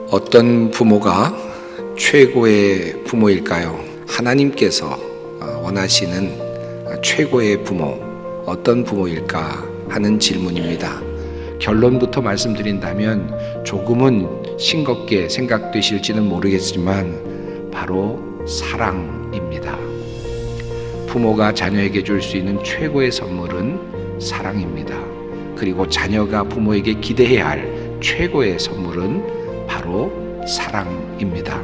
어떤 부모가 최고의 부모일까요? 하나님께서 원하시는 최고의 부모, 어떤 부모일까 하는 질문입니다. 결론부터 말씀드린다면 조금은 싱겁게 생각되실지는 모르겠지만 바로 사랑입니다. 부모가 자녀에게 줄 수 있는 최고의 선물은 사랑입니다. 그리고 자녀가 부모에게 기대해야 할 최고의 선물은 바로 사랑입니다.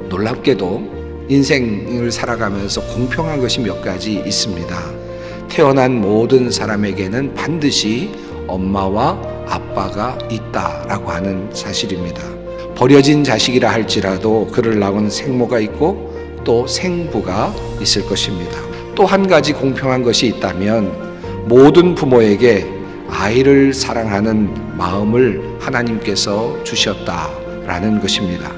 놀랍게도 인생을 살아가면서 공평한 것이 몇 가지 있습니다. 태어난 모든 사람에게는 반드시 엄마와 아빠가 있다라고 하는 사실입니다. 버려진 자식이라 할지라도 그를 낳은 생모가 있고 또 생부가 있을 것입니다. 또 한 가지 공평한 것이 있다면 모든 부모에게 아이를 사랑하는 마음을 하나님께서 주셨다라는 것입니다.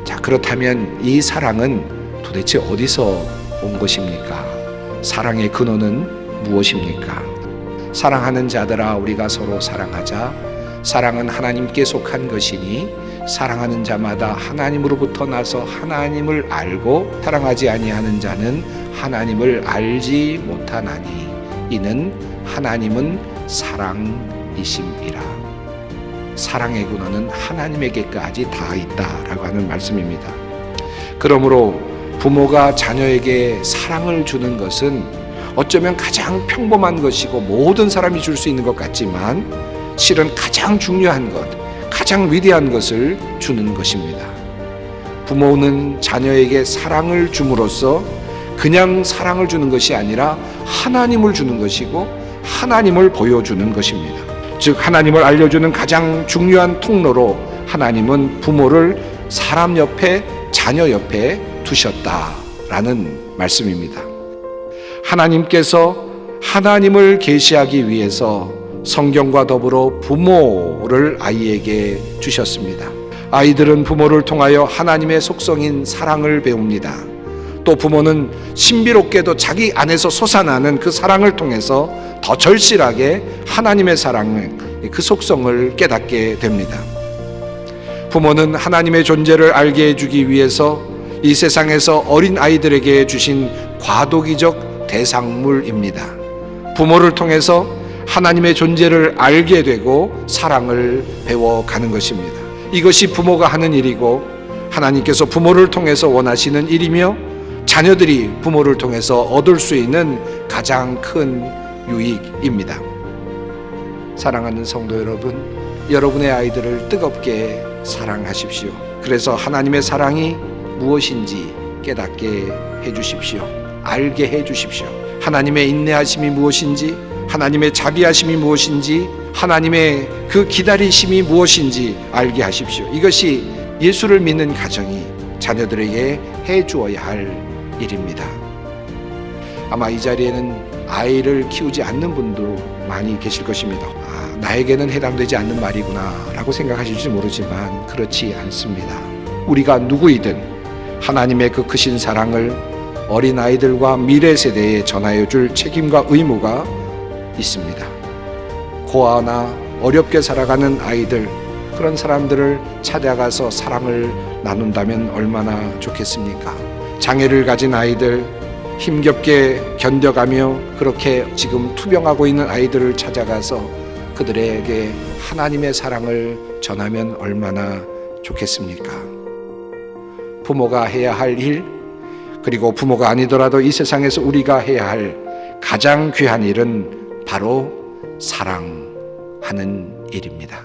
자, 그렇다면 이 사랑은 도대체 어디서 온 것입니까? 사랑의 근원은 무엇입니까? 사랑하는 자들아, 우리가 서로 사랑하자. 사랑은 하나님께 속한 것이니 사랑하는 자마다 하나님으로부터 나서 하나님을 알고 사랑하지 아니하는 자는 하나님을 알지 못하나니 이는 하나님은 사랑이심이라. 사랑의 근원은 하나님에게까지 다 있다라고 하는 말씀입니다. 그러므로 부모가 자녀에게 사랑을 주는 것은 어쩌면 가장 평범한 것이고 모든 사람이 줄 수 있는 것 같지만 실은 가장 중요한 것, 가장 위대한 것을 주는 것입니다. 부모는 자녀에게 사랑을 줌으로써 그냥 사랑을 주는 것이 아니라 하나님을 주는 것이고 하나님을 보여주는 것입니다. 즉 하나님을 알려주는 가장 중요한 통로로 하나님은 부모를 사람 옆에, 자녀 옆에 두셨다라는 말씀입니다. 하나님께서 하나님을 계시하기 위해서 성경과 더불어 부모를 아이에게 주셨습니다. 아이들은 부모를 통하여 하나님의 속성인 사랑을 배웁니다. 또 부모는 신비롭게도 자기 안에서 솟아나는 그 사랑을 통해서 더 절실하게 하나님의 사랑을, 그 속성을 깨닫게 됩니다. 부모는 하나님의 존재를 알게 해주기 위해서 이 세상에서 어린 아이들에게 주신 과도기적 대상물입니다. 부모를 통해서 하나님의 존재를 알게 되고 사랑을 배워가는 것입니다. 이것이 부모가 하는 일이고 하나님께서 부모를 통해서 원하시는 일이며 자녀들이 부모를 통해서 얻을 수 있는 가장 큰 유익입니다. 사랑하는 성도 여러분, 여러분의 아이들을 뜨겁게 사랑하십시오. 그래서 하나님의 사랑이 무엇인지 깨닫게 해주십시오. 알게 해주십시오. 하나님의 인내하심이 무엇인지, 하나님의 자비하심이 무엇인지, 하나님의 그 기다리심이 무엇인지 알게 하십시오. 이것이 예수를 믿는 가정이 자녀들에게 해주어야 할 일입니다. 아마 이 자리에는 아이를 키우지 않는 분도 많이 계실 것입니다. 나에게는 해당되지 않는 말이구나 라고 생각하실지 모르지만 그렇지 않습니다. 우리가 누구이든 하나님의 그 크신 사랑을 어린아이들과 미래 세대에 전하여 줄 책임과 의무가 있습니다. 고아나 어렵게 살아가는 아이들, 그런 사람들을 찾아가서 사랑을 나눈다면 얼마나 좋겠습니까? 장애를 가진 아이들, 힘겹게 견뎌가며 그렇게 지금 투병하고 있는 아이들을 찾아가서 그들에게 하나님의 사랑을 전하면 얼마나 좋겠습니까? 부모가 해야 할 일, 그리고 부모가 아니더라도 이 세상에서 우리가 해야 할 가장 귀한 일은 바로 사랑하는 일입니다.